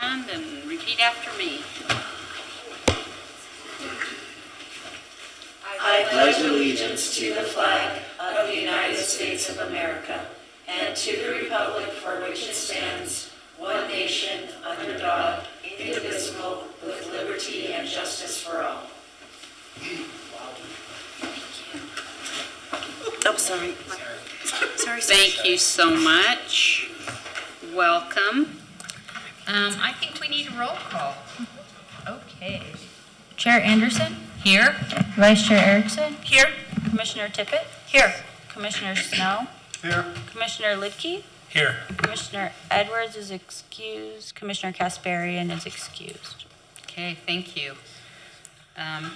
And repeat after me. I pledge allegiance to the flag of the United States of America and to the republic for which it stands, one nation, under God, indivisible, with liberty and justice for all. Oh, sorry. Sorry. Thank you so much. Welcome. I think we need a roll call. Okay. Chair Anderson? Here. Vice Chair Erickson? Here. Commissioner Tippett? Here. Commissioner Snow? Here. Commissioner Lidke? Here. Commissioner Edwards is excused. Commissioner Kasparian is excused. Okay, thank you.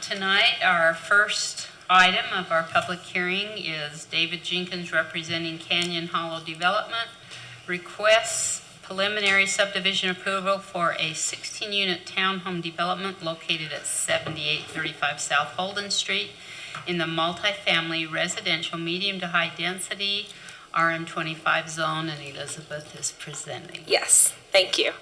Tonight, our first item of our public hearing is David Jenkins representing Canyon Hollow Development requests preliminary subdivision approval for a 16-unit townhome development located at 7835 South Holden Street in the multifamily residential medium to high density RM25 zone, and Elizabeth is presenting. Yes, thank you.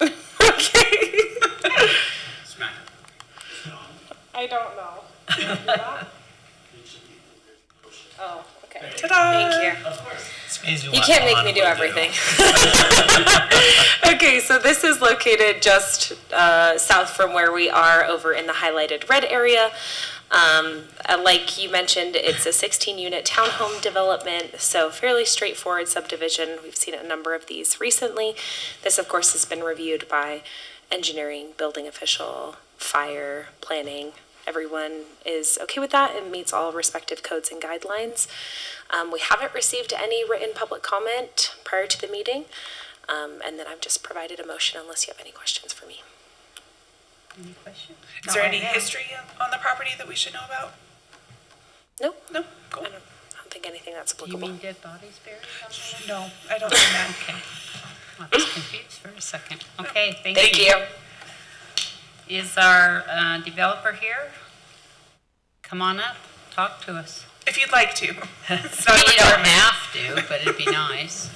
Okay. I don't know. Oh, okay. Ta-da! Thank you. You can't make me do everything. Okay, so this is located just south from where we are, over in the highlighted red area. Like you mentioned, it's a 16-unit townhome development, so fairly straightforward subdivision. We've seen a number of these recently. This, of course, has been reviewed by engineering, building official, fire, planning. Everyone is okay with that and meets all respective codes and guidelines. We haven't received any written public comment prior to the meeting, and then I've just provided a motion unless you have any questions for me. Any questions? Is there any history on the property that we should know about? No, No? Cool. I don't think anything that's Do you applicable. mean dead bodies buried on there? No, I don't mean that. Okay. I was confused for a second. Okay, thank you. Thank you. Is our developer here? Come on up, talk to us. If you'd like to. It's We not a don't requirement. have to, but it'd be nice.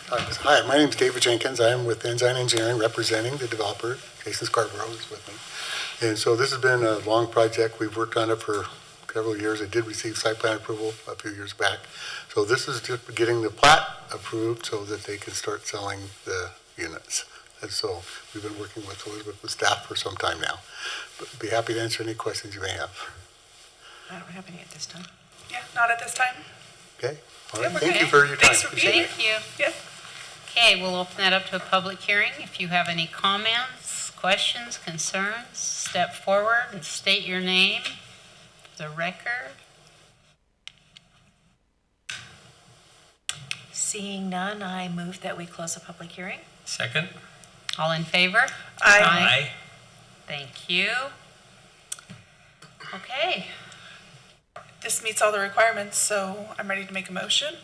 Hi, my name is David Jenkins. I am with Ensign Engineering representing the developer. Jason Scarborough is with me. And so this has been a long project. We've worked on it for several years. It did receive site plan approval a few years back. So this is just getting the plat approved so that they can start selling the units. And so we've been working with Elizabeth, with staff for some time now. But be happy to answer any questions you may have. I don't have any at this time. Yeah, not at this time. Okay? All Yeah, right. we're Thank good. you for your time. Thanks for being Appreciate here. it. Thank you. Yeah. Okay, we'll open that up to a public hearing. If you have any comments, questions, concerns, step forward and state your name for the record. Seeing none, I move that we close the public hearing. Second. All in favor? Aye. Thank you. Okay, This meets all the requirements, so I'm ready to make a motion.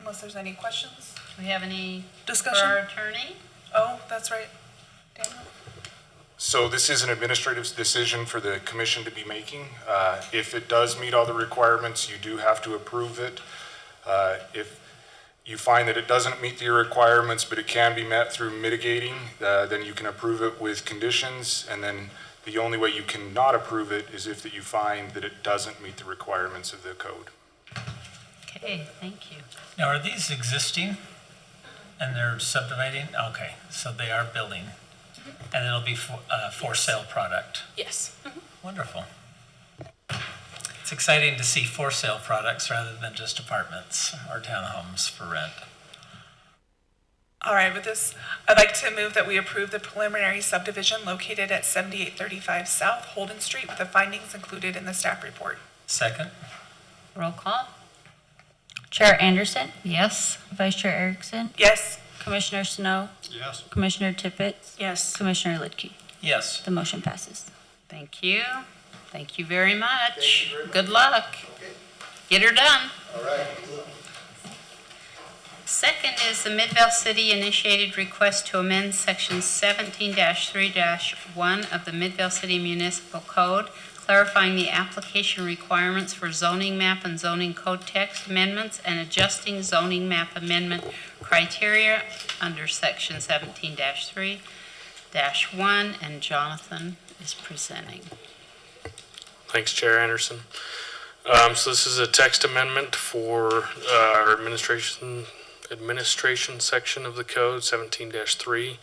Unless there's any questions. do we have any for Discussion? our attorney? Oh, that's right. Daniel? So this is an administrative decision for the commission to be making. If it does meet all the requirements, you do have to approve it. If you find that it doesn't meet the requirements, but it can be met through mitigating, then you can approve it with conditions. And then the only way you cannot approve it is if that you find that it doesn't meet the requirements of the code. Okay, thank you. Now, are these existing and they're subdividing? Okay, so they are building. And it'll be for sale product. Yes. Wonderful. It's exciting to see for sale products rather than just apartments or townhomes for rent. All right, with this, I'd like to move that we approve the preliminary subdivision located at 7835 South Holden Street with the findings included in the staff report. Second. Roll call? Chair Anderson? Yes. Vice Chair Erickson? Yes. Commissioner Snow? Yes. Commissioner Tippett? Yes. Commissioner Lidke? Yes. The motion passes. Thank you. Thank you very much. Good luck. Get her done. All right. Second is the Midvale City initiated request to amend section 17-3-1 of the Midvale City Municipal Code, clarifying the application requirements for zoning map and zoning code text amendments and adjusting zoning map amendment criteria under section 17-3-1, and Jonathan is presenting. Thanks, Chair Anderson. So this is a text amendment for our administration section of the code, 17-3.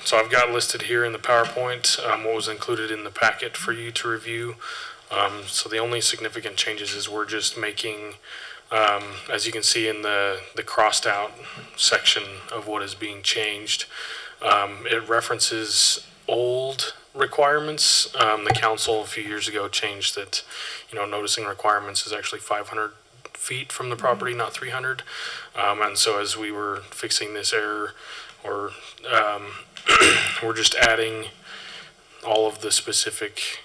So I've got listed here in the PowerPoint what was included in the packet for you to review. So the only significant changes is we're just making, as you can see in the crossed out section of what is being changed, it references old requirements. The council a few years ago changed that, noticing requirements is actually 500 feet from the property, not 300. And so as we were fixing this error, or we're just adding all of the specific,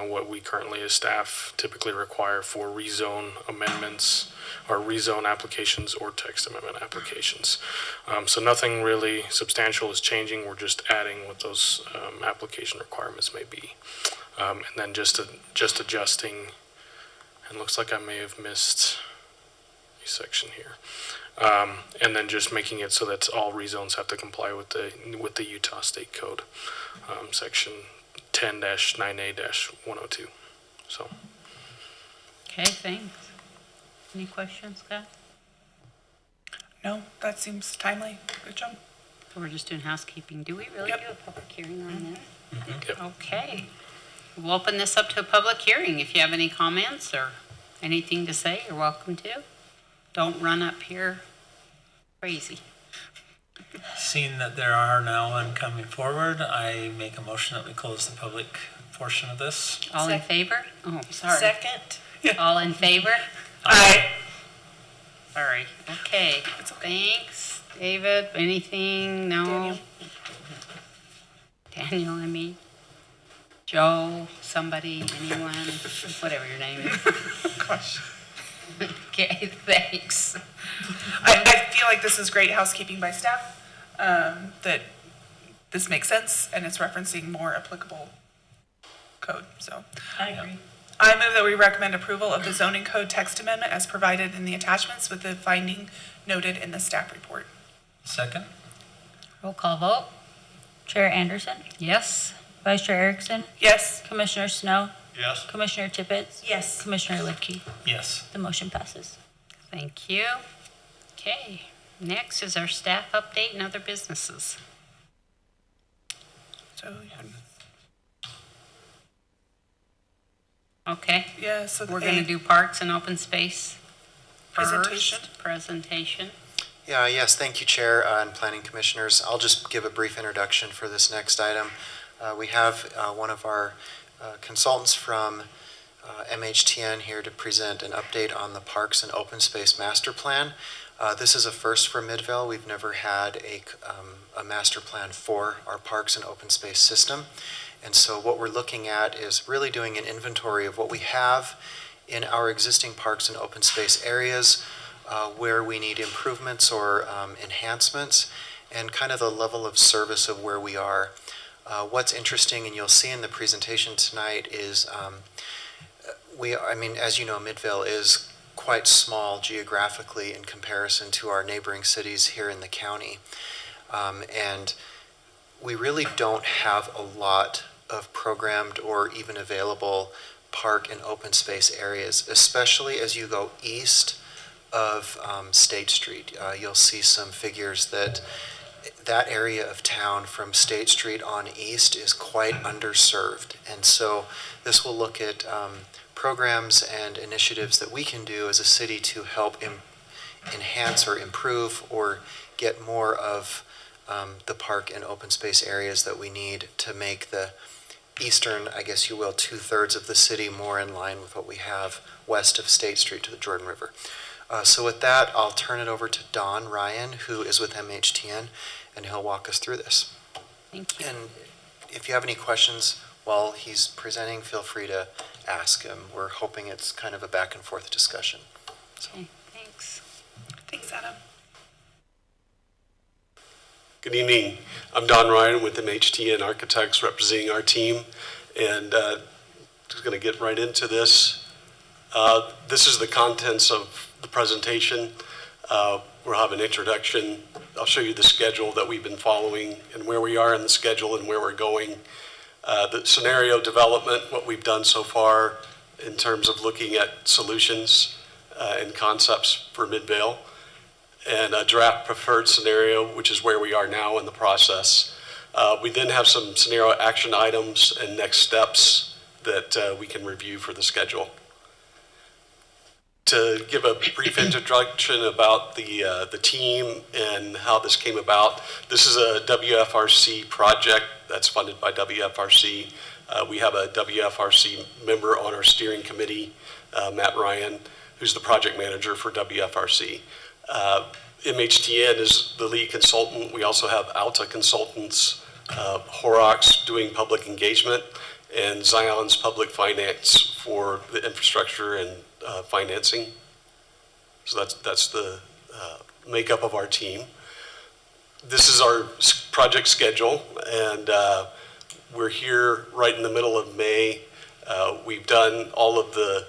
what we currently as staff typically require for rezone amendments or rezone applications or text amendment applications. So nothing really substantial is changing. We're just adding what those application requirements may be. And then just adjusting, and looks like I may have missed a section here. And then just making it so that all rezones have to comply with the Utah State Code, section 10-9A-102. So. Okay, thanks. Any questions, Scott? No, that seems timely. Good job. So we're just doing housekeeping. Do we really Yep. do a public hearing on this? Yep. Okay. We'll open this up to a public hearing. If you have any comments or anything to say, you're welcome to. Don't run up here crazy. Seeing that there are none coming forward, I make a motion that we close the public portion of this. All in favor? Oh, sorry. Second. All in favor? Aye. Sorry. Okay. Thanks. David, anything? No? Daniel, I mean. Joe, somebody, anyone, whatever your name is. Gosh. Okay, thanks. I feel like this is great housekeeping by staff, that this makes sense and it's referencing more applicable code, so. I agree. I move that we recommend approval of the zoning code text amendment as provided in the attachments with the finding noted in the staff report. Second? Roll call vote. Chair Anderson, Yes? Vice Chair Erickson, Yes. Commissioner Snow, Yes. Commissioner Tippett, Yes. Commissioner Lidke. Yes. The motion passes. Thank you. Okay, next is our staff update and other businesses. So, Okay, yeah, so we're going to do parks and open space Presentation. first. Presentation. Yes, thank you, Chair and Planning Commissioners. I'll just give a brief introduction for this next item. We have one of our consultants from MHTN here to present an update on the Parks and Open Space Master Plan. This is a first for Midvale. We've never had a master plan for our parks and open space system. And so what we're looking at is really doing an inventory of what we have in our existing parks and open space areas, where we need improvements or enhancements, and kind of the level of service of where we are. What's interesting, and you'll see in the presentation tonight, is as you know, Midvale is quite small geographically in comparison to our neighboring cities here in the county. And we really don't have a lot of programmed or even available park and open space areas, especially as you go east of State Street. You'll see some figures that area of town from State Street on east is quite underserved. And so this will look at programs and initiatives that we can do as a city to help enhance or improve or get more of the park and open space areas that we need to make the eastern, I guess you will, 2/3 of the city more in line with what we have west of State Street to the Jordan River. So with that, I'll turn it over to Don Ryan, who is with MHTN, and he'll walk us through this. Thank you. And if you have any questions while he's presenting, feel free to ask him. We're hoping it's kind of a back and forth discussion. Okay, thanks. Thanks. Adam. Good evening. I'm Don Ryan with MHTN Architects representing our team, and just going to get right into this. This is the contents of the presentation. We'll have an introduction. I'll show you the schedule that we've been following and where we are in the schedule and where we're going. The scenario development, what we've done so far in terms of looking at solutions and concepts for Midvale, and a draft preferred scenario, which is where we are now in the process. We then have some scenario action items and next steps that we can review for the schedule. To give a brief introduction about the team and how this came about, this is a WFRC project that's funded by WFRC. We have a WFRC member on our steering committee, Matt Ryan, who's the project manager for WFRC. MHTN is the lead consultant. We also have Alta Consultants, Horrocks doing public engagement, and Zion's public finance for the infrastructure and financing. So that's the makeup of our team. This is our project schedule, and we're here right in the middle of May. We've done all of the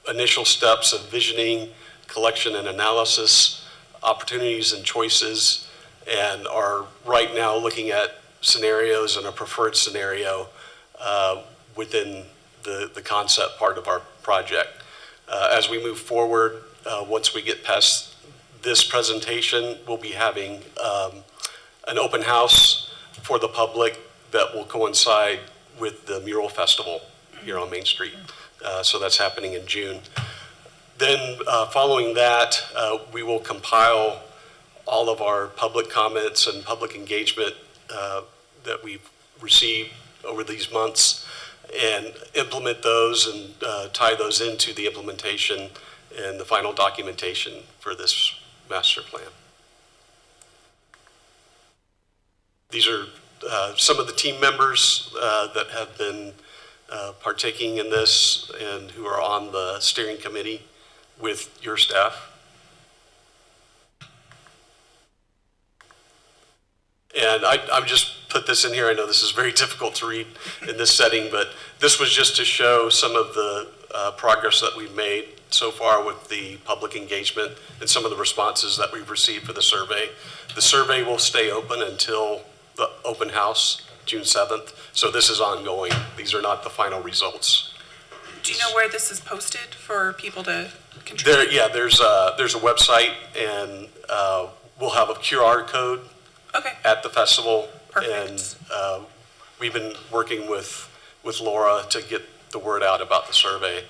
initial steps of visioning, collection and analysis, opportunities and choices, and are right now looking at scenarios and a preferred scenario within the concept part of our project. As we move forward, once we get past this presentation, we'll be having an open house for the public that will coincide with the mural festival here on Main Street. So that's happening in June. Then following that, we will compile all of our public comments and public engagement that we've received over these months and implement those and tie those into the implementation and the final documentation for this master plan. These are some of the team members that have been partaking in this and who are on the steering committee with your staff. And I'm just put this in here. I know this is very difficult to read in this setting, but this was just to show some of the progress that we've made so far with the public engagement and some of the responses that we've received for the survey. The survey will stay open until the open house, June 7th. So this is ongoing. These are not the final results. Do you know where this is posted for people to contribute? There's a website, and we'll have a QR code at the festival. Perfect. And we've been working with Laura to get the word out about the survey.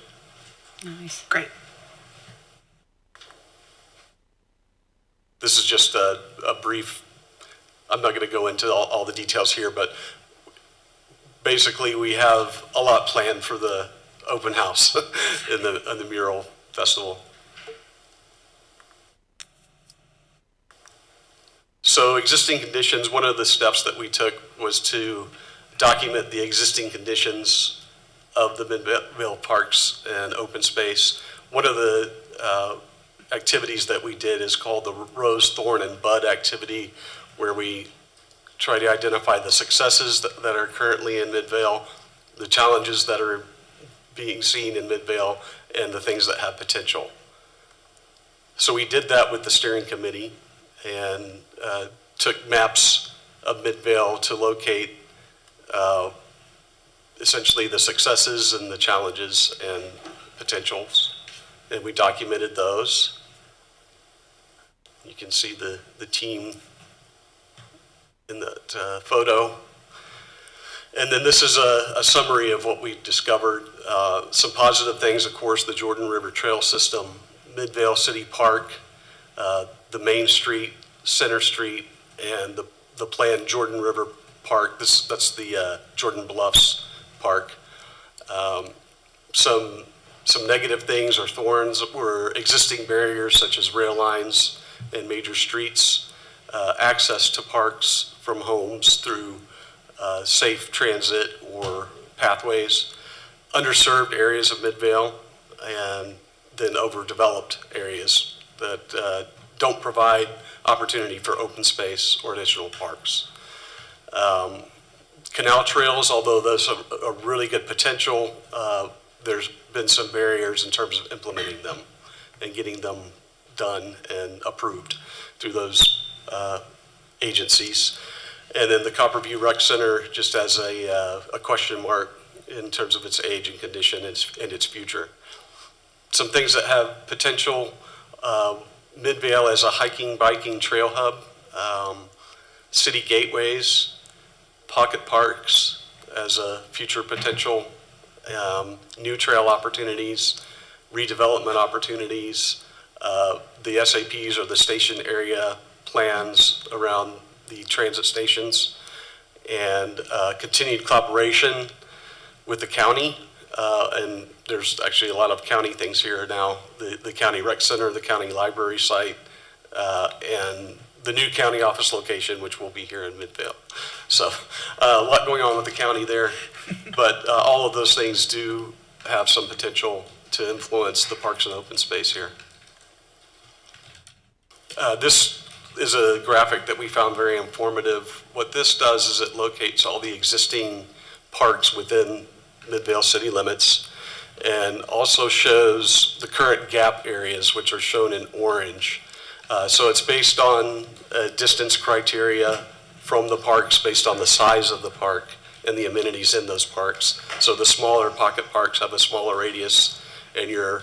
Nice. Great. This is just a brief, I'm not going to go into all the details here, but basically we have a lot planned for the open house in the mural festival. So existing conditions, one of the steps that we took was to document the existing conditions of the Midvale parks and open space. One of the activities that we did is called the Rose, Thorn, and Bud activity, where we try to identify the successes that are currently in Midvale, the challenges that are being seen in Midvale, and the things that have potential. So we did that with the steering committee and took maps of Midvale to locate essentially the successes and the challenges and potentials, and we documented those. You can see the team in that photo. And then this is a summary of what we discovered. Some positive things, of course, the Jordan River Trail System, Midvale City Park, the Main Street, Center Street, and the planned Jordan River Park. That's the Jordan Bluffs Park. Some negative things or thorns were existing barriers such as rail lines and major streets, access to parks from homes through safe transit or pathways, underserved areas of Midvale, and then overdeveloped areas that don't provide opportunity for open space or additional parks. Canal trails, although those are a really good potential, there's been some barriers in terms of implementing them and getting them done and approved through those agencies. And then the Copperview Rec Center just has a question mark in terms of its age and condition and its future. Some things that have potential, Midvale as a hiking, biking trail hub, city gateways, pocket parks as a future potential, new trail opportunities, redevelopment opportunities, the SAPs or the station area plans around the transit stations, and continued collaboration with the county. And there's actually a lot of county things here now, the county rec center, the county library site, and the new county office location, which will be here in Midvale. So a lot going on with the county there, but all of those things do have some potential to influence the parks and open space here. This is a graphic that we found very informative. What this does is it locates all the existing parks within Midvale city limits and also shows the current gap areas, which are shown in orange. So it's based on distance criteria from the parks based on the size of the park and the amenities in those parks. So the smaller pocket parks have a smaller radius, and your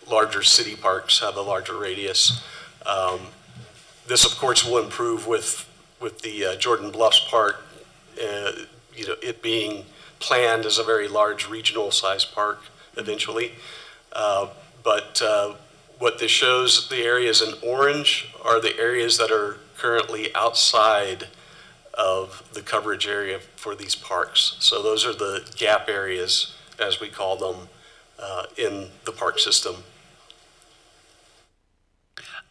larger city parks have a larger radius. This, of course, will improve with the Jordan Bluffs Park, it being planned as a very large regional size park eventually. But what this shows, the areas in orange are the areas that are currently outside of the coverage area for these parks. So those are the gap areas, as we call them, in the park system.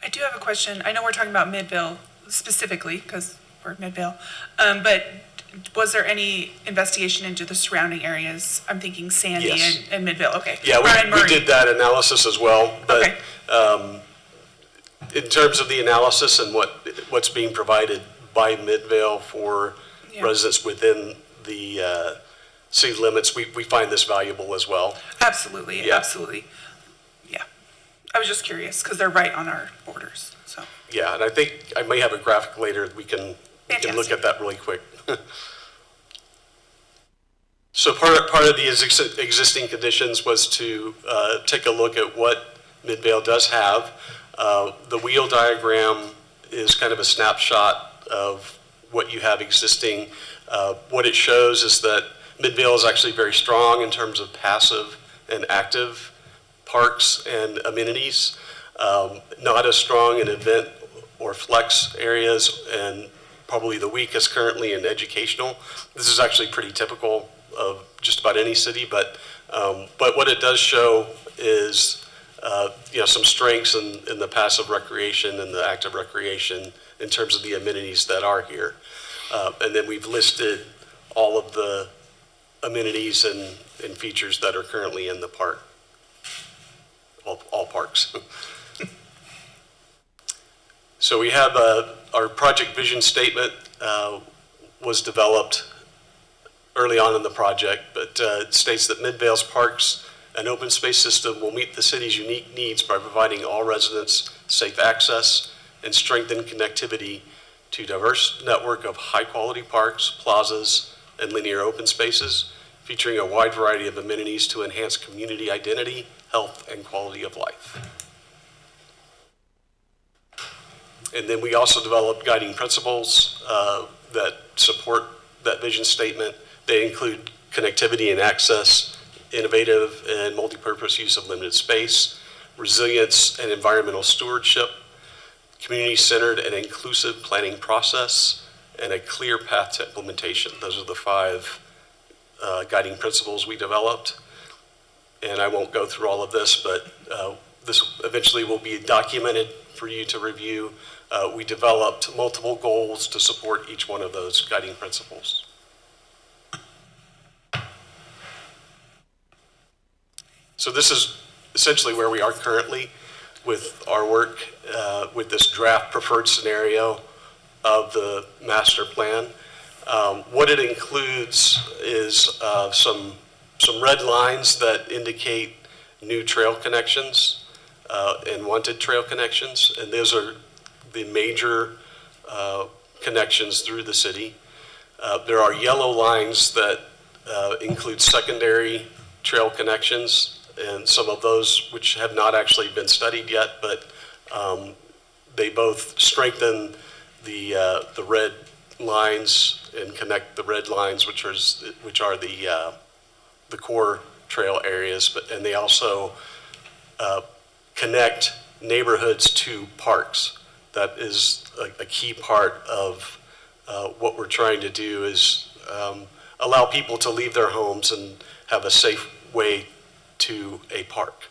I do have a question. I know we're talking about Midvale specifically because we're at Midvale, but was there any investigation into the surrounding areas? I'm thinking Sandy Yes. and Midvale. Okay. Yeah, we did that analysis as well. But Okay. in terms of the analysis and what's being provided by Midvale for residents within the city limits, we find this valuable as well. Absolutely. Yeah. Absolutely. Yeah. I was just curious because they're right on our borders. So. Yeah, and I think I may have a graphic later. We can look at that really quick. So part of the existing conditions was to take a look at what Midvale does have. The wheel diagram is kind of a snapshot of what you have existing. What it shows is that Midvale is actually very strong in terms of passive and active parks and amenities, not as strong in event or flex areas, and probably the weakest currently in educational. This is actually pretty typical of just about any city, but what it does show is some strengths in the passive recreation and the active recreation in terms of the amenities that are here. And then we've listed all of the amenities and features that are currently in the park, all parks. So we have our project vision statement was developed early on in the project, but it states that Midvale's parks and open space system will meet the city's unique needs by providing all residents safe access and strengthen connectivity to a diverse network of high-quality parks, plazas, and linear open spaces, featuring a wide variety of amenities to enhance community identity, health, and quality of life. And then we also developed guiding principles that support that vision statement. They include connectivity and access, innovative and multi-purpose use of limited space, resilience and environmental stewardship, community-centered and inclusive planning process, and a clear path to implementation. Those are the 5 guiding principles we developed. And I won't go through all of this, but this eventually will be documented for you to review. We developed multiple goals to support each one of those guiding principles. So this is essentially where we are currently. with our work with this draft preferred scenario of the master plan. What it includes is some red lines that indicate new trail connections and wanted trail connections, and those are the major connections through the city. There are yellow lines that include secondary trail connections, and some of those which have not actually been studied yet, but they both strengthen the red lines and connect the red lines, which are the core trail areas, and they also connect neighborhoods to parks. That is a key part of what we're trying to do is allow people to leave their homes and have a safe way to a park.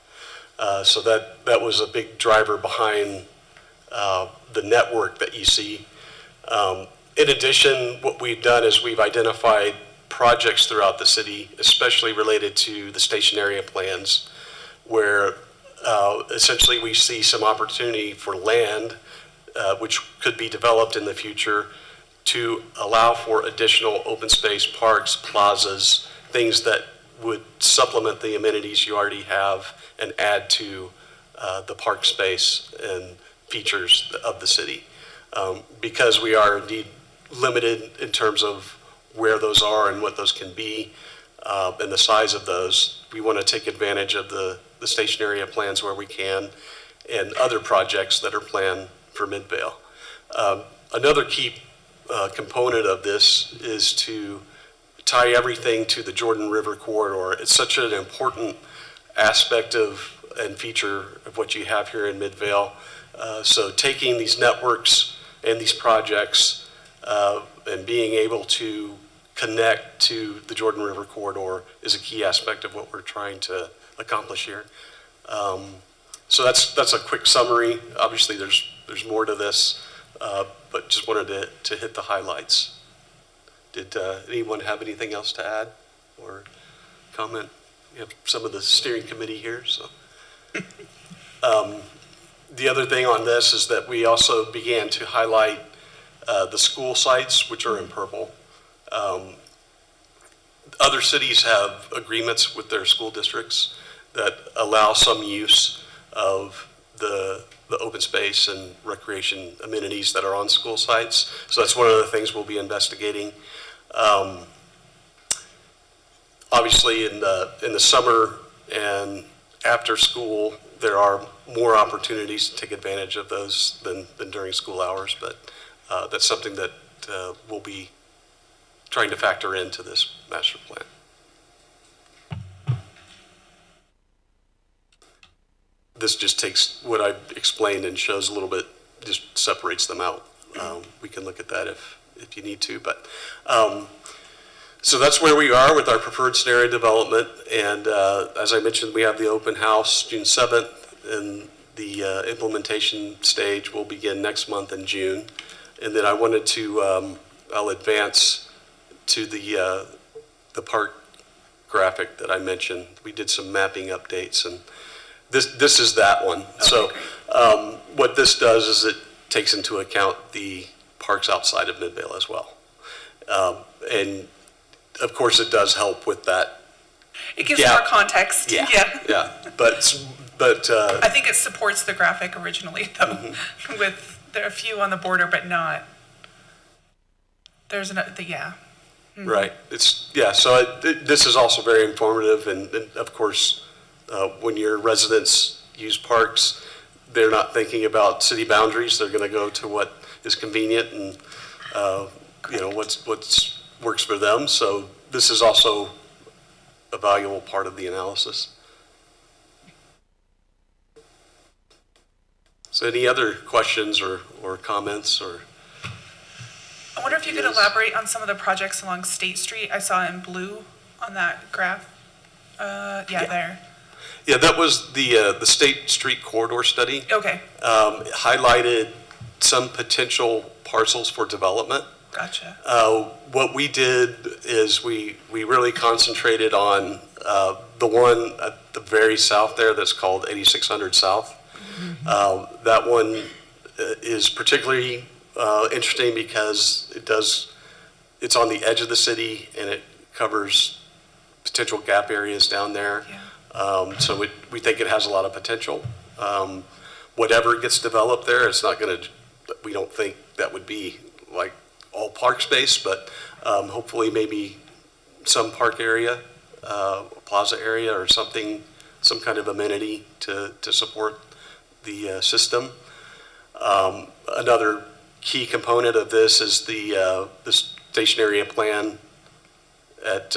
So that was a big driver behind the network that you see. In addition, what we've done is we've identified projects throughout the city, especially related to the station area plans, where essentially we see some opportunity for land which could be developed in the future to allow for additional open space, parks, plazas, things that would supplement the amenities you already have and add to the park space and features of the city. Because we are indeed limited in terms of where those are and what those can be and the size of those, we want to take advantage of the station area plans where we can and other projects that are planned for Midvale. Another key component of this is to tie everything to the Jordan River corridor. It's such an important aspect of and feature of what you have here in Midvale. So taking these networks and these projects and being able to connect to the Jordan River corridor is a key aspect of what we're trying to accomplish here. So that's a quick summary. Obviously there's more to this, but just wanted to hit the highlights. Did anyone have anything else to add or comment? We have some of the steering committee here, so. The other thing on this is that we also began to highlight the school sites, which are in purple. Other cities have agreements with their school districts that allow some use of the open space and recreation amenities that are on school sites. So that's one of the things we'll be investigating. Obviously in the summer and after school, there are more opportunities to take advantage of those than during school hours, but that's something that we'll be trying to factor into this master plan. This just takes what I explained and shows a little bit, just separates them out. We can look at that if you need to, but so that's where we are with our preferred scenario development. And as I mentioned, we have the open house June 7th, and the implementation stage will begin next month in June. And then I wanted to, I'll advance to the park graphic that I mentioned. We did some mapping updates, and this is that one. Okay. So what this does is it takes into account the parks outside of Midvale as well. And of course it does help with that. It gives more context. Yeah. But I think it supports the graphic originally though, with there are a few on the border, but not. There's another, yeah. Mm-hmm. Right. So this is also very informative, and of course, when your residents use parks, they're not thinking about city boundaries. They're going to go to what is convenient and what's works for them. So this is also a valuable part of the analysis. So any other questions or comments or? I wonder if you could elaborate on some of the projects along State Street. I saw in blue on that graph. There. Yeah, that was the State Street corridor study. Okay. Highlighted some potential parcels for development. Gotcha. What we did is we really concentrated on the one at the very south there that's called 8600 South. Mm-hmm. That one is particularly interesting because it's on the edge of the city and it covers potential gap areas down there. So we think it has a lot of potential. Whatever gets developed there, it's not going to, we don't think that would be like all park space, but hopefully maybe some park area, plaza area or something, some kind of amenity to support the system. Another key component of this is the station area plan at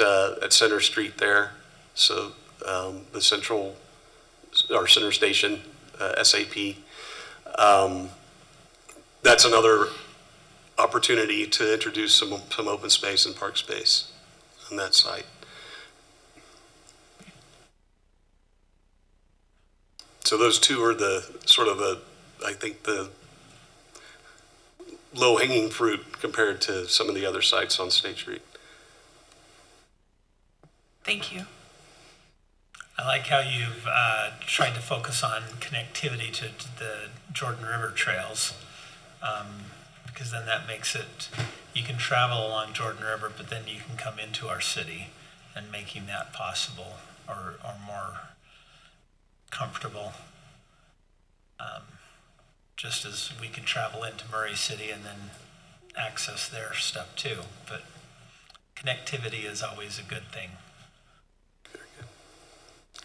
Center Street there. So the center station, SAP. That's another opportunity to introduce some open space and park space on that site. So those two are I think the low-hanging fruit compared to some of the other sites on State Street. Thank you. I like how you've tried to focus on connectivity to the Jordan River trails, because then that makes it, you can travel along Jordan River, but then you can come into our city, and making that possible or more comfortable. Just as we can travel into Murray City and then access their stuff too, but connectivity is always a good thing. Very good.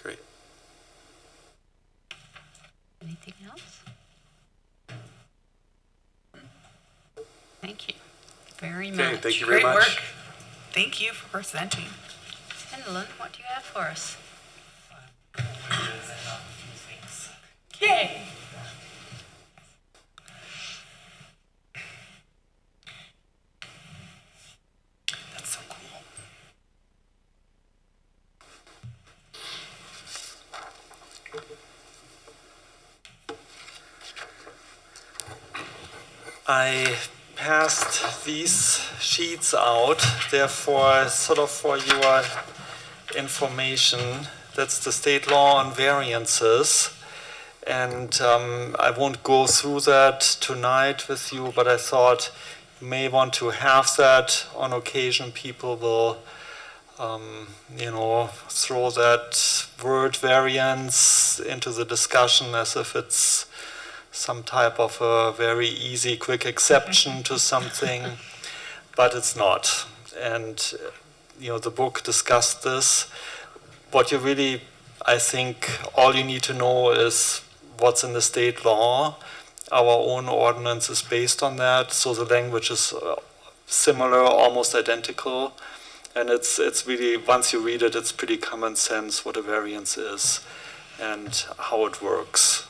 Great. Anything else? Thank you very much. Okay, thank you very Great much. work. Thank you for presenting. Pendleton, what do you have for us? Yay! That's so cool. I passed these sheets out, therefore, sort of for your information. That's the state law on variances. And I won't go through that tonight with you, but I thought you may want to have that on occasion. People will, throw that word variance into the discussion as if it's some type of a very easy, quick exception to something, but it's not. And, the book discussed this. What you really, I think, all you need to know is what's in the state law. Our own ordinance is based on that, so the language is similar, almost identical. And it's really, once you read it, it's pretty common sense what a variance is and how it works.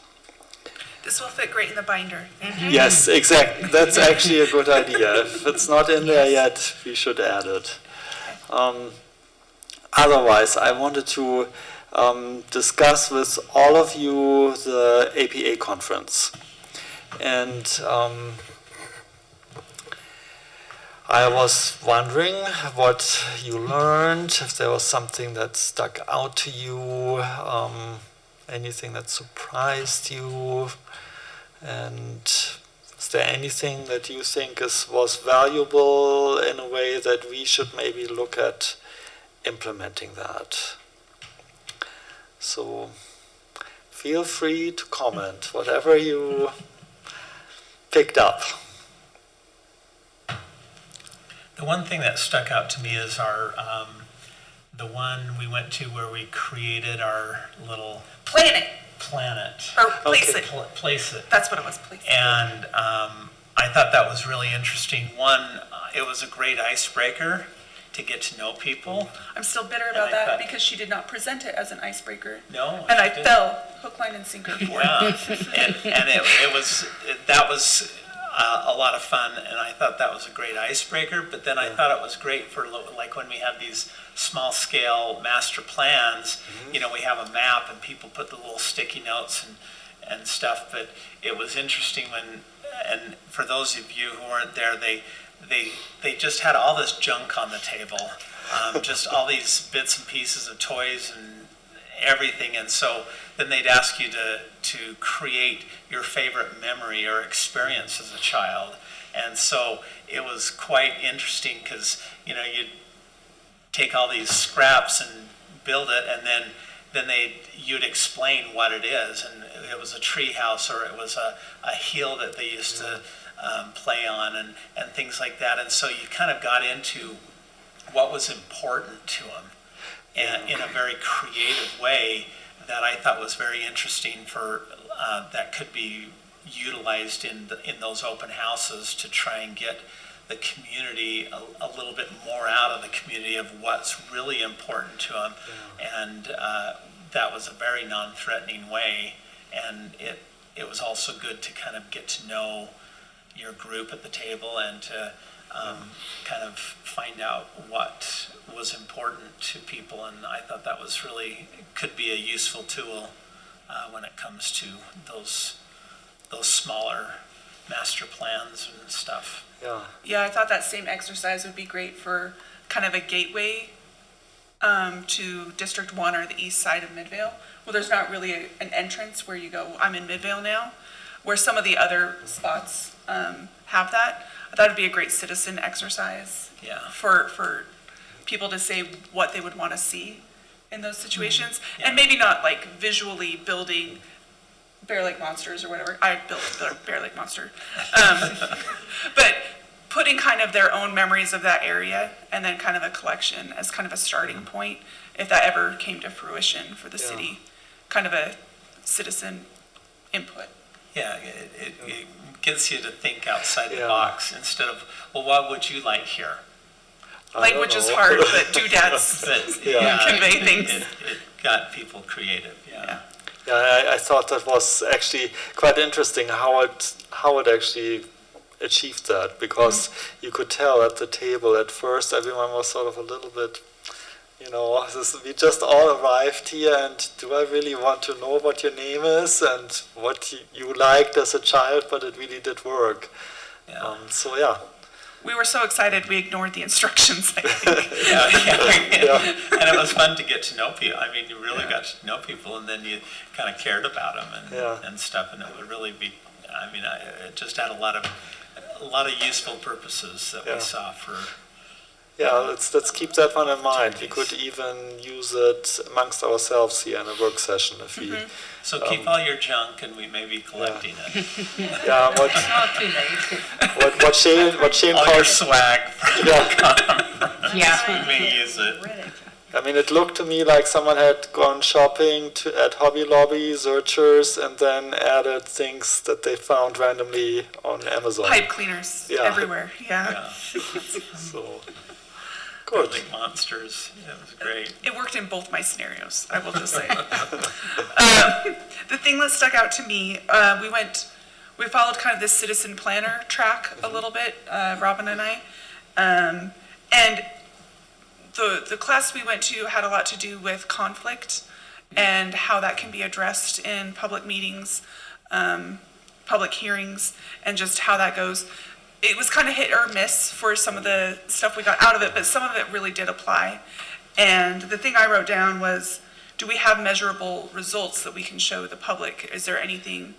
This will fit great in the binder. Yes, exactly. That's actually a good idea. If it's not in there yet, we should add it. Otherwise, I wanted to discuss with all of you the APA conference. And I was wondering what you learned, if there was something that stuck out to you, anything that surprised you, and is there anything that you think was valuable in a way that we should maybe look at implementing that? So feel free to comment, whatever you picked up. The one thing that stuck out to me is our the one we went to where we created our little Planet. Or place Okay. it. Place it. That's what it was, place it. And I thought that was really interesting. One, it was a great icebreaker to get to know people. I'm still bitter And about I that thought- because she did not present it as an icebreaker. No, And she I didn't. fell hook, line, and sinker for it. Yeah, and that was a lot of fun, and I thought that was a great icebreaker. But then I thought it was great for like when we have these small scale master plans. We have a map and people put the little sticky notes and stuff. But it was interesting and for those of you who weren't there, they just had all this junk on the table, just all these bits and pieces of toys everything. And so then they'd ask you to create your favorite memory or experience as a child. And so it was quite interesting because, you'd take all these scraps and build it, and then you'd explain what it is. And it was a tree house, or it was a hill that they used to play on, and things like that. And so you kind of got into what was important to them, and in a very creative way that I thought was very interesting for that could be utilized in those open houses to try and get the community a little bit more out of the community of what's really important to them. And that was a very non-threatening way, and it was also good to kind of get to know your group at the table and to kind of find out what was important to people. And I thought that was really, could be a useful tool when it comes to those smaller master plans and stuff. Yeah, I thought that same exercise would be great for kind of a gateway to District 1 or the east side of Midvale. Well, there's not really an entrance where you go, I'm in Midvale now, where some of the other spots have that. I thought it'd be a great citizen exercise for people to say what they would want to see in those situations. And maybe not like visually building Bear Lake Monsters or whatever. I built the Bear Lake Monster. But putting kind of their own memories of that area and then kind of a collection as kind of a starting point, if that ever came to fruition for the city, kind of a citizen input. Yeah, it gets you to think outside the box instead of, well, what would you like here? Language is hard, but doodads convey things. It got people creative, I thought that was actually quite interesting how it actually achieved that, because you could tell at the table at first everyone was sort of a little bit, we just all arrived here, and do I really want to know what your name is and what you liked as a child, but it really did work. We were so excited we ignored the instructions, I think. And it was fun to get to know people. I mean, you really got to know people, and then you kind of cared about them and stuff, and it would really be, it just had a lot of useful purposes that we saw for. Let's keep that one in mind. We could even use it amongst ourselves here in a work session if we. So keep all your junk, and we may be collecting it. Not too late. What Shane all calls your swag. Yeah. We may use it. I mean, it looked to me like someone had gone shopping at Hobby Lobby, Searchers, and then added things that they found randomly on Amazon. Pipe cleaners everywhere. So. Building monsters. It was great. It worked in both my scenarios, I will just say. The thing that stuck out to me, we followed kind of this citizen planner track a little bit, Robin and I. And the class we went to had a lot to do with conflict and how that can be addressed in public meetings, public hearings, and just how that goes. It was kind of hit or miss for some of the stuff we got out of it, but some of it really did apply. And the thing I wrote down was, do we have measurable results that we can show the public? Is there anything?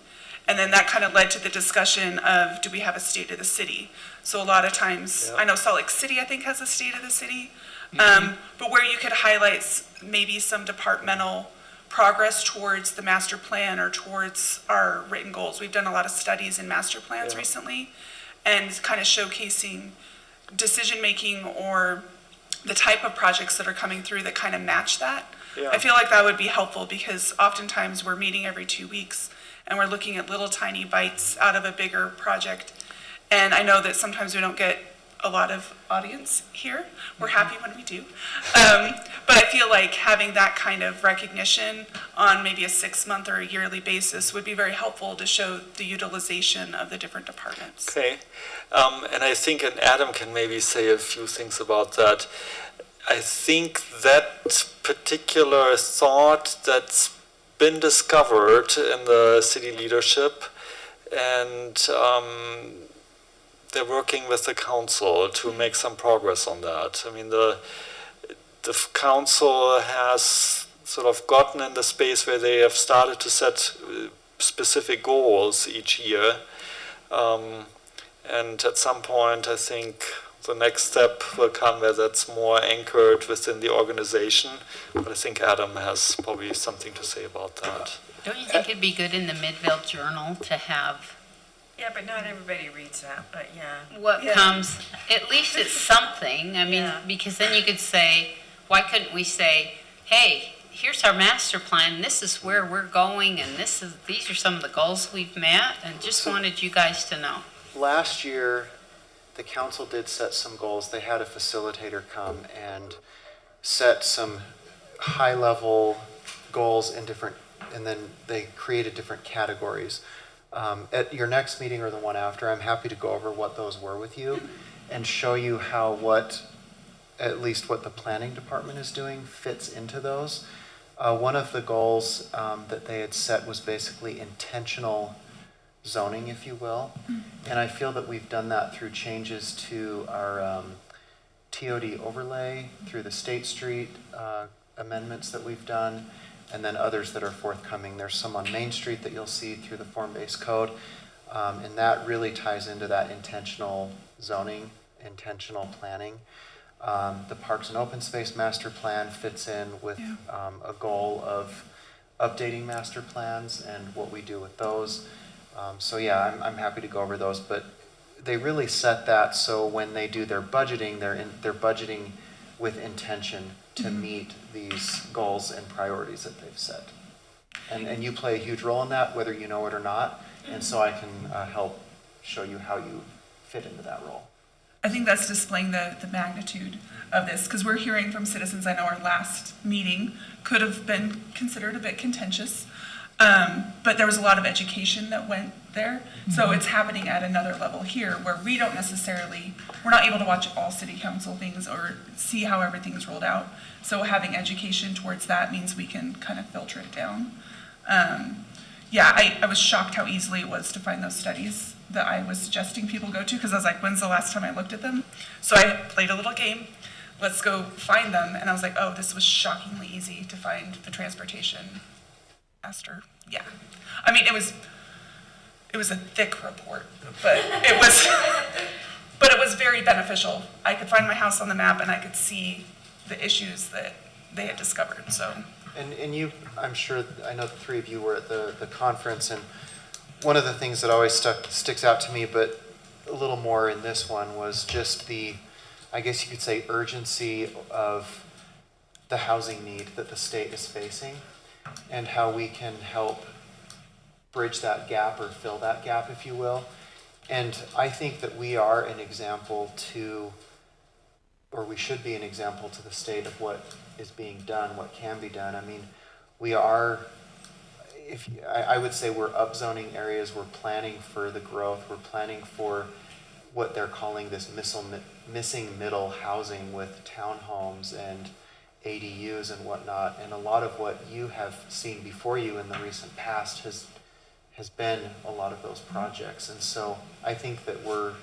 And then that kind of led to the discussion of, do we have a state of the city? So a lot of times, I know Salt Lake City, I think, has a state of the city, but where you could highlight maybe some departmental progress towards the master plan or towards our written goals. We've done a lot of studies in master plans recently, and kind of showcasing decision-making or the type of projects that are coming through that kind of match that. I feel like that would be helpful because oftentimes we're meeting every 2 weeks and we're looking at little tiny bites out of a bigger project. And I know that sometimes we don't get a lot of audience here. We're happy when we do. But I feel like having that kind of recognition on maybe a 6-month or a yearly basis would be very helpful to show the utilization of the different departments. Okay. And I think, and Adam can maybe say a few things about that. I think that particular thought that's been discovered in the city leadership, and they're working with the council to make some progress on that. I mean, the council has sort of gotten in the space where they have started to set specific goals each year. And at some point, I think the next step will come where that's more anchored within the organization. But I think Adam has probably something to say about that. Don't you think it'd be good in the Midvale Journal to have Yeah, but not everybody reads that, but yeah. what Yeah. comes, at least it's something, I mean, Yeah. because then you could say, why couldn't we say, hey, here's our master plan, this is where we're going, and these are some of the goals we've met, and just wanted you guys to know. Last year, the council did set some goals. They had a facilitator come and set some high-level goals and then they created different categories. At your next meeting or the one after, I'm happy to go over what those were with you and show you how at least what the planning department is doing fits into those. One of the goals that they had set was basically intentional zoning, if you will. And I feel that we've done that through changes to our TOD overlay, through the State Street amendments that we've done, and then others that are forthcoming. There's some on Main Street that you'll see through the form-based code, and that really ties into that intentional zoning, intentional planning. The Parks and Open Space Master Plan fits in with a goal of updating master plans and what we do with those. So yeah, I'm happy to go over those, but they really set that so when they do their budgeting, they're budgeting with intention to meet these goals and priorities that they've set. And you play a huge role in that, whether you know it or not, and so I can help show you how you fit into that role. I think that's displaying the magnitude of this, because we're hearing from citizens. I know our last meeting could have been considered a bit contentious, but there was a lot of education that went there. So it's happening at another level here where we're not able to watch all city council things or see how everything's rolled out. So having education towards that means we can kind of filter it down. I was shocked how easily it was to find those studies that I was suggesting people go to, because I was like, when's the last time I looked at them? So I played a little game. Let's go find them. And I was like, oh, this was shockingly easy to find the transportation master. Yeah. I mean, it was a thick report, but it was very beneficial. I could find my house on the map and I could see the issues that they had discovered, so. And you, I'm sure, I know the three of you were at the conference, and one of the things that always sticks out to me, but a little more in this one, was just I guess you could say, urgency of the housing need that the state is facing, and how we can help bridge that gap or fill that gap, if you will. And I think that we are an example or we should be an example to the state of what is being done, what can be done. I mean, we are, I would say we're upzoning areas, we're planning for the growth, we're planning for what they're calling this missing middle housing with townhomes and ADUs and whatnot. And a lot of what you have seen before you in the recent past has been a lot of those projects. And so I think that we're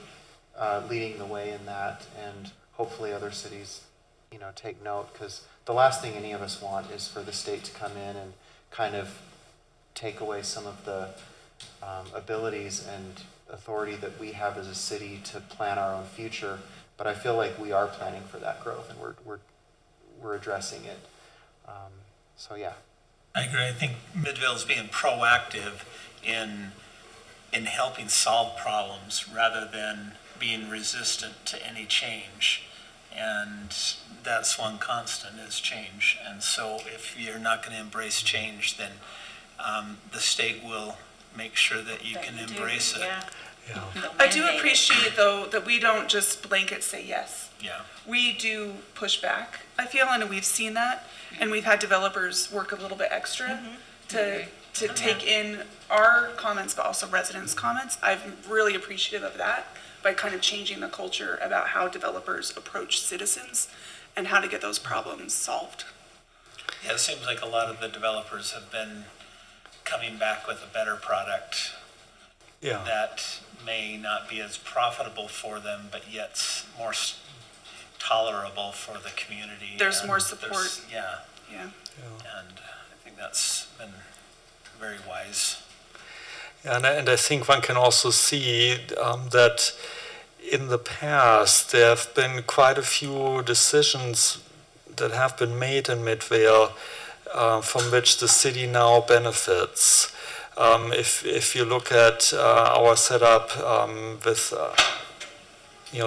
leading the way in that, and hopefully other cities, take note, because the last thing any of us want is for the state to come in and kind of take away some of the abilities and authority that we have as a city to plan our own future. But I feel like we are planning for that growth, and we're addressing it. So yeah. I agree. I think Midvale's being proactive in helping solve problems rather than being resistant to any change. And that's one constant, is change. And so if you're not going to embrace change, then the state will make sure that you can embrace it. Yeah. I do appreciate, though, that we don't just blanket say yes. Yeah. We do push back, I feel, and we've seen that. And we've had developers work a little bit extra to take in our comments, but also residents' comments. I'm really appreciative of that, by kind of changing the culture about how developers approach citizens and how to get those problems solved. Yeah, it seems like a lot of the developers have been coming back with a better product that may not be as profitable for them, but yet more tolerable for the community. There's and more support. Yeah, Yeah. and I think that's been very wise. And I think one can also see that in the past there have been quite a few decisions that have been made in Midvale from which the city now benefits. If you look at our setup with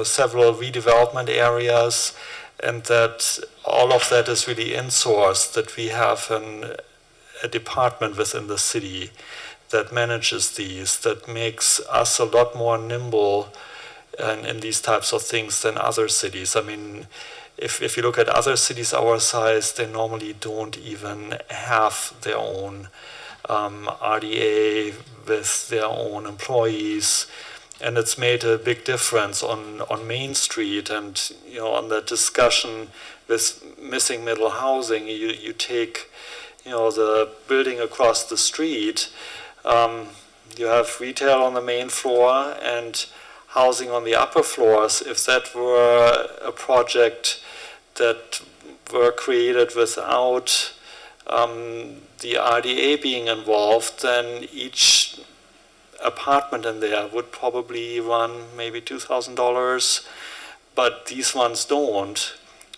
several redevelopment areas, and that all of that is really insourced, that we have a department within the city that manages these, that makes us a lot more nimble in these types of things than other cities. I mean, if you look at other cities our size, they normally don't even have their own RDA with their own employees. And it's made a big difference on Main Street, and on that discussion with missing middle housing. You take the building across the street. You have retail on the main floor and housing on the upper floors. If that were a project that were created without the RDA being involved, then each apartment in there would probably run maybe $2,000, but these ones don't,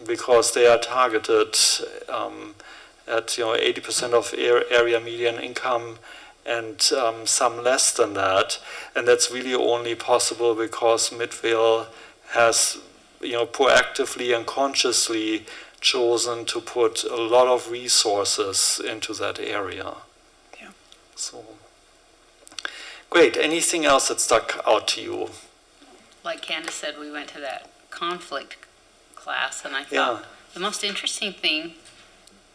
because they are targeted at 80% of area median income and some less than that, and that's really only possible because Midvale has proactively and consciously chosen to put a lot of resources into that area. Yeah. So. Great. Anything else that stuck out to you? Like Candace said, we went to that conflict class, and I thought the most interesting thing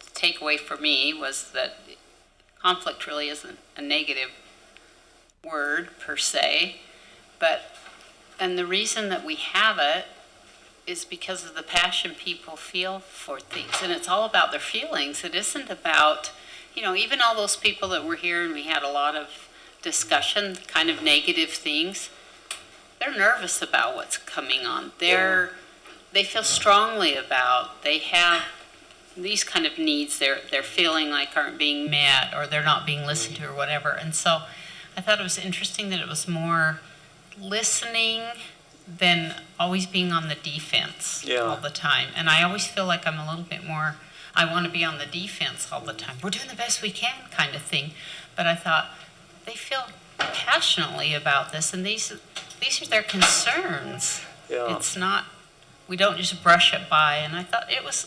to take away for me was that conflict really isn't a negative word per se, and the reason that we have it is because of the passion people feel for things, and it's all about their feelings. It isn't about, even all those people that were here, and we had a lot of discussion, kind of negative things. They're nervous about what's coming on. They feel strongly about. They have these kind of needs. They're feeling like aren't being met, or they're not being listened to, or whatever. And so, I thought it was interesting that it was more listening than always being on the defense all the time. And I always feel like I'm a little bit more. I want to be on the defense all the time. We're doing the best we can, kind of thing. But I thought, they feel passionately about this, and these are their concerns. Yeah. It's not, we don't just brush it by, and I thought it was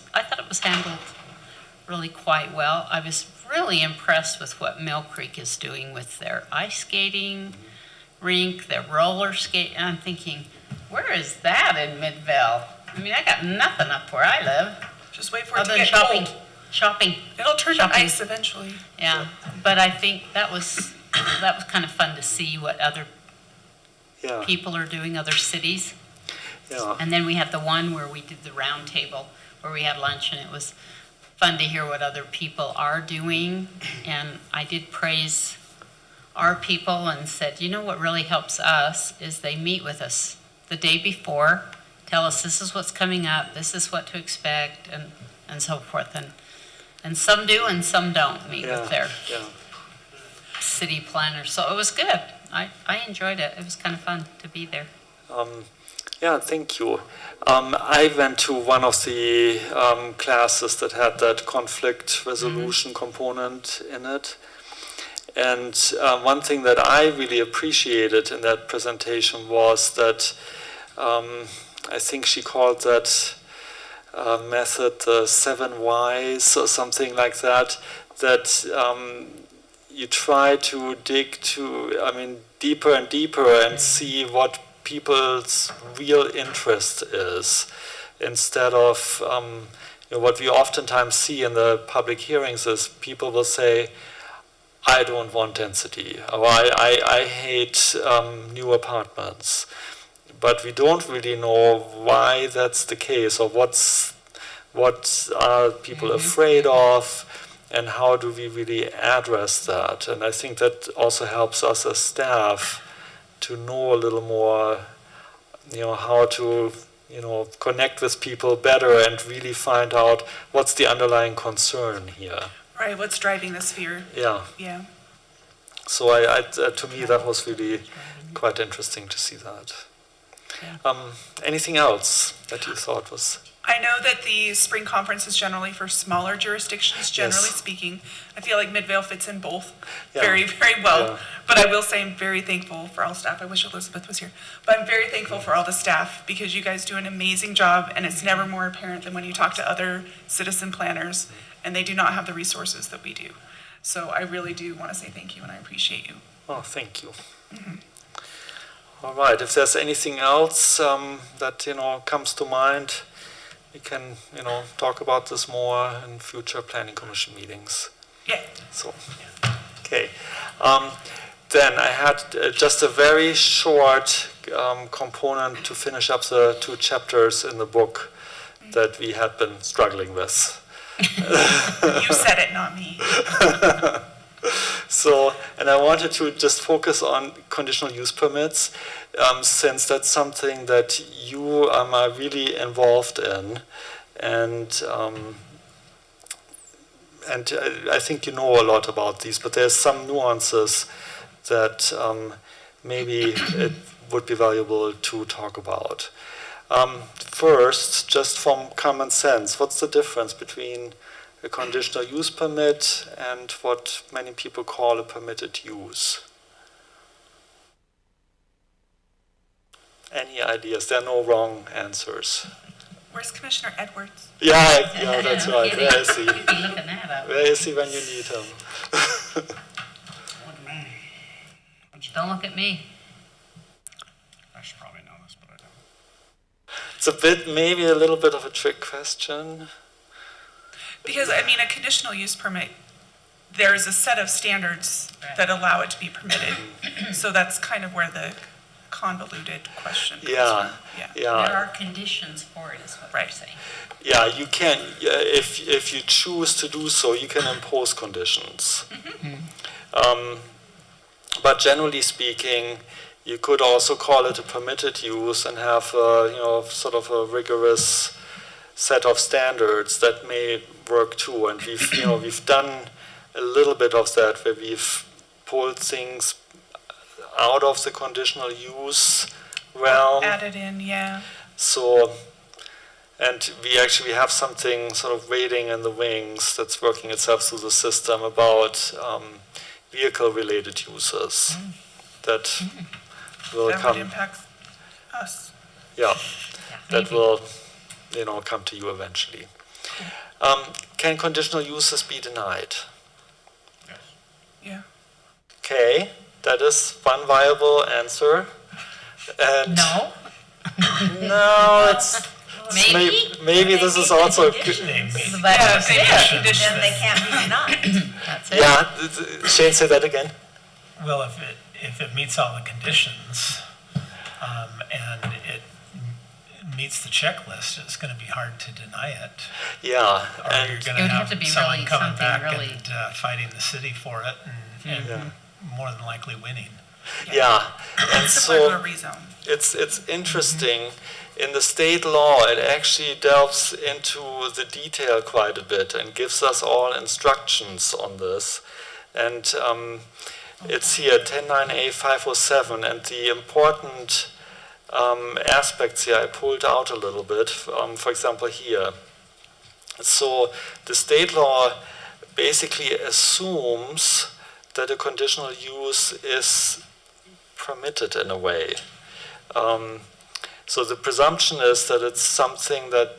handled really quite well. I was really impressed with what Mill Creek is doing with their ice skating rink, their roller skate, and I'm thinking, where is that in Midvale? I mean, I got nothing up where I live. Just wait for it to Other get than shopping. cold. Shopping. It'll turn to ice eventually. Yeah, but I think that was kind of fun to see what other people are doing, other cities. Yeah. And then we had the one where we did the round table, where we had lunch, and it was fun to hear what other people are doing. And I did praise our people and said, what really helps us is they meet with us the day before, tell us this is what's coming up, this is what to expect, and so forth. And some do and some don't meet with their city planners. So it was good. I enjoyed it. It was kind of fun to be there. Thank you. I went to one of the classes that had that conflict resolution component in it. And one thing that I really appreciated in that presentation was that I think she called that method the 7 whys or something like that, that you try to dig deeper and deeper and see what people's real interest is, instead of what we oftentimes see in the public hearings is people will say, I don't want density, or I hate new apartments. But we don't really know why that's the case, or what are people afraid of, and how do we really address that. And I think that also helps us as staff to know a little more, how to connect with people better and really find out what's the underlying concern here. Right, what's driving this fear? Yeah. Yeah. So to me, that was really quite interesting to see that. Anything else that you thought was? I know that the spring conference is generally for smaller jurisdictions, generally speaking. I feel like Midvale fits in both very, very well. Yeah. But I will say I'm very thankful for all staff. I wish Elizabeth was here. But I'm very thankful for all the staff because you guys do an amazing job, and it's never more apparent than when you talk to other citizen planners and they do not have the resources that we do. So I really do want to say thank you, and I appreciate you. Oh, thank you. Mm-hmm. All right, if there's anything else that, comes to mind, we can, talk about this more in future planning commission meetings. Yeah. So, okay. Then I had just a very short component to finish up the 2 chapters in the book that we had been struggling with. You said it, not me. So, and I wanted to just focus on conditional use permits, since that's something that you are really involved in, and I think you know a lot about these, but there's some nuances that maybe it would be valuable to talk about. First, just from common sense, what's the difference between a conditional use permit and what many people call a permitted use? Any ideas? There are no wrong answers. Where's Commissioner Edwards? Yeah, that's right. Where is he? You'd be looking that up. Where is he when you need him? Look at me. Don't look at me. I should probably know this, but I don't. It's maybe a little bit of a trick question. Because, a conditional use permit, there's a set of standards that allow it to be permitted. So that's kind of where the convoluted question comes from. There are conditions for it, is what you're saying. Yeah, you can, if you choose to do so, you can impose conditions. Mm-hmm. But generally speaking, you could also call it a permitted use and have, sort of a rigorous set of standards that may work too. And we've done a little bit of that, where we've pulled things out of the conditional use realm. Added in, yeah. So, and we actually have something sort of waiting in the wings that's working itself through the system about vehicle-related uses that will that come. Would impact us. Yeah, that will, come to you eventually. Can conditional uses be denied? Yes. Yeah. Okay, that is one viable answer. And No. no, it's maybe this is also Conditions. Then they can't be denied. That's it. yeah. Shane, say that again. Well, if it meets all the conditions, and it meets the checklist, it's going to be hard to deny it. Yeah, Or and you're going It to would have have to be someone really coming something back really- and fighting the city for it, and Yeah. more than likely winning. yeah, and Similar to so a rezone. it's interesting. In the state law, it actually delves into the detail quite a bit and gives us all instructions on this. And it's here, 109A 507, and the important aspects here I pulled out a little bit, for example here. So the state law basically assumes that a conditional use is permitted in a way. So the presumption is that it's something that,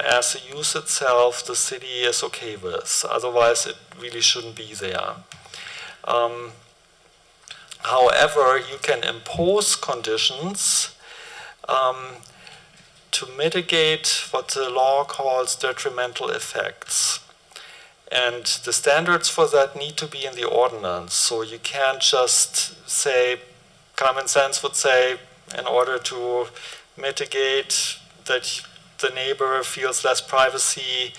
as a use itself, the city is okay with. Otherwise, it really shouldn't be there. However, you can impose conditions to mitigate what the law calls detrimental effects. And the standards for that need to be in the ordinance. So you can't just say, common sense would say, in order to mitigate that the neighbor feels less privacy,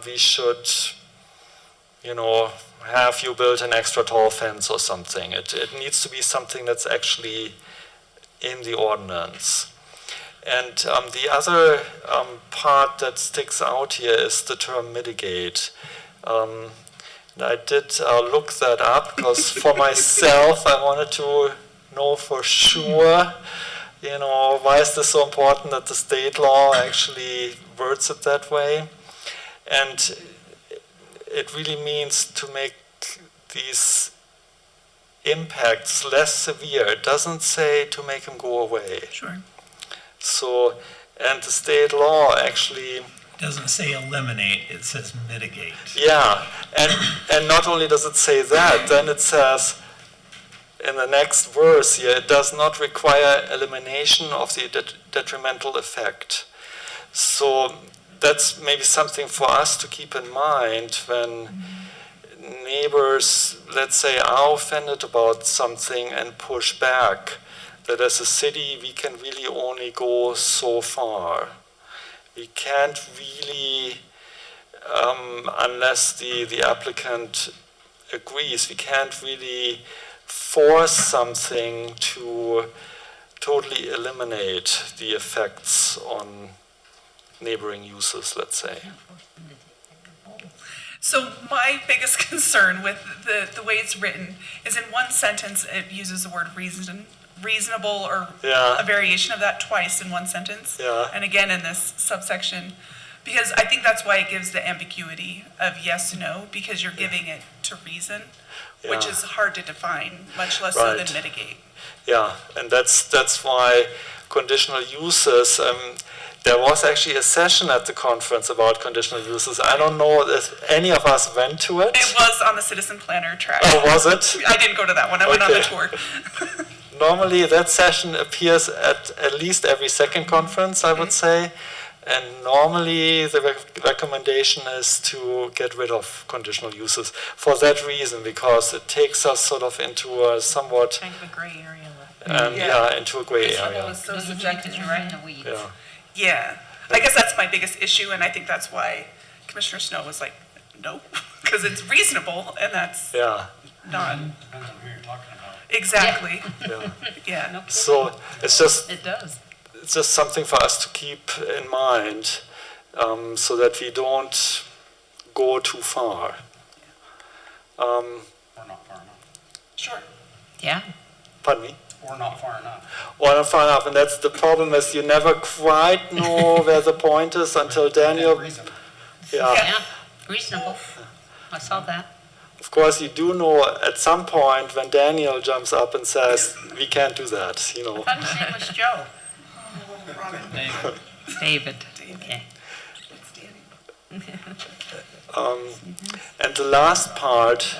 we should, have you build an extra tall fence or something. It needs to be something that's actually in the ordinance. And the other part that sticks out here is the term mitigate. And I did look that up because for myself, I wanted to know for sure, why is this so important that the state law actually words it that way? And it really means to make these impacts less severe. It doesn't say to make them go away. Sure. So, and the state law actually Doesn't say eliminate, it says mitigate. Yeah, and not only does it say that, then it says in the next verse here, it does not require elimination of the detrimental effect. So that's maybe something for us to keep in mind when neighbors, let's say, are offended about something and push back, that as a city we can really only go so far. We can't really, unless the applicant agrees, we can't really force something to totally eliminate the effects on neighboring uses, let's say. So my biggest concern with the way it's written is in one sentence it uses the word reasonable or a variation of that twice in one sentence. Yeah. And again in this subsection, because I think that's why it gives the ambiguity of yes, no, because you're giving it to reason, which is hard to define, much less so than mitigate. Yeah, and that's why conditional uses, there was actually a session at the conference about conditional uses. I don't know if any of us went to it. It was on the citizen planner track. Oh, was it? I didn't go to that one, I went on the tour. Normally that session appears at least every second conference, I would say. And normally the recommendation is to get rid of conditional uses for that reason, because it takes us sort of into a somewhat kind of a gray area. into a gray area. It's so Those objectives, you're right in the weeds. Yeah, I guess that's my biggest issue, and I think that's why Commissioner Snow was like, no, because it's reasonable, and that's not. Depends on who you're talking about. Exactly. Yeah. So it's just It does. it's just something for us to keep in mind, so that we don't go too far. Or not far enough. Sure. Yeah. Pardon me? Or not far enough. Or not far enough, and that's the problem, is you never quite know where the point is until Daniel. Yeah, reasonable. I saw that. Of course, you do know at some point when Daniel jumps up and says, "We can't do that," I thought his name was Joe. David. Okay. And the last part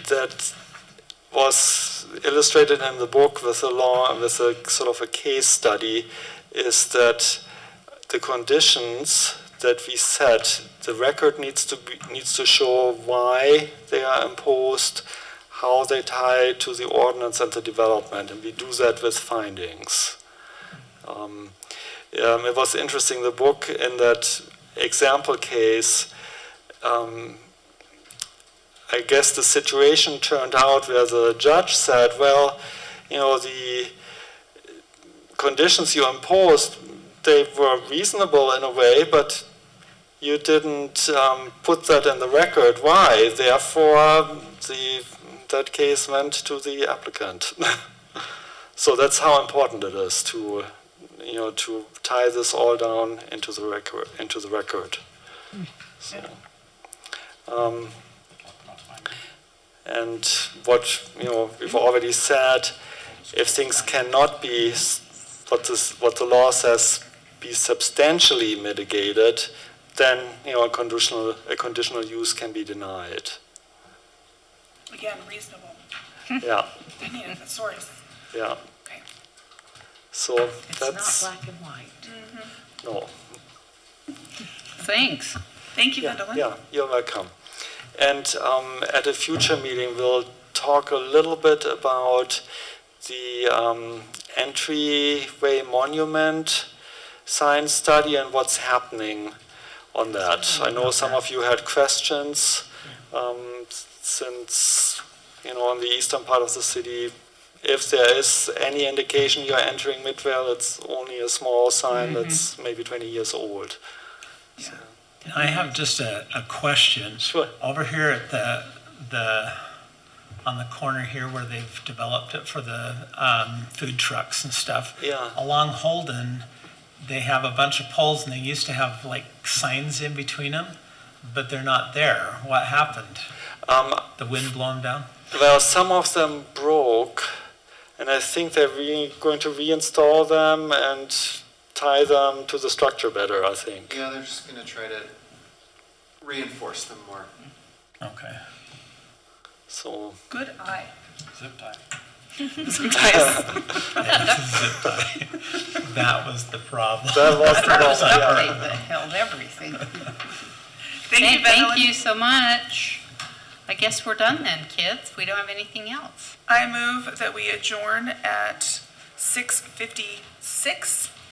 that was illustrated in the book with a sort of a case study is that the conditions that we set, the record needs to show why they are imposed, how they tie to the ordinance and the development, and we do that with findings. It was interesting, the book in that example case, I guess the situation turned out where the judge said, well, the conditions you imposed, they were reasonable in a way, but you didn't put that in the record. Why? Therefore, that case went to the applicant. So that's how important it is to tie this all down into the record. So, and what we've already said, if things cannot be what the law says be substantially mitigated, then a conditional use can be denied. Again, reasonable. Yeah. I need a thesaurus. Yeah. Okay. So It's that's not black and white. no. Thanks. Thank you, Gwendolyn. Yeah, you're welcome. And at a future meeting, we'll talk a little bit about the entryway monument sign study and what's happening on that. I know some of you had questions since, in the eastern part of the city, if there is any indication you're entering Midvale, it's only a small sign that's maybe 20 years old. So. I have just a question. Sure. Over here at on the corner here where they've developed it for the food trucks and stuff. Yeah. Along Holden, they have a bunch of poles and they used to have like signs in between them, but they're not there. What happened? The wind blow them down? Well, some of them broke, and I think they're going to reinstall them and tie them to the structure better, I think. Yeah, they're just going to try to reinforce them more. Okay. So. Good eye. Zip tie. Some ties. Zip tie. That was the problem. That was the problem, Update that held everything. Thank you, Thank Madeline. you so much. I guess we're done then, kids. We don't have anything else. I move that we adjourn at 6:56.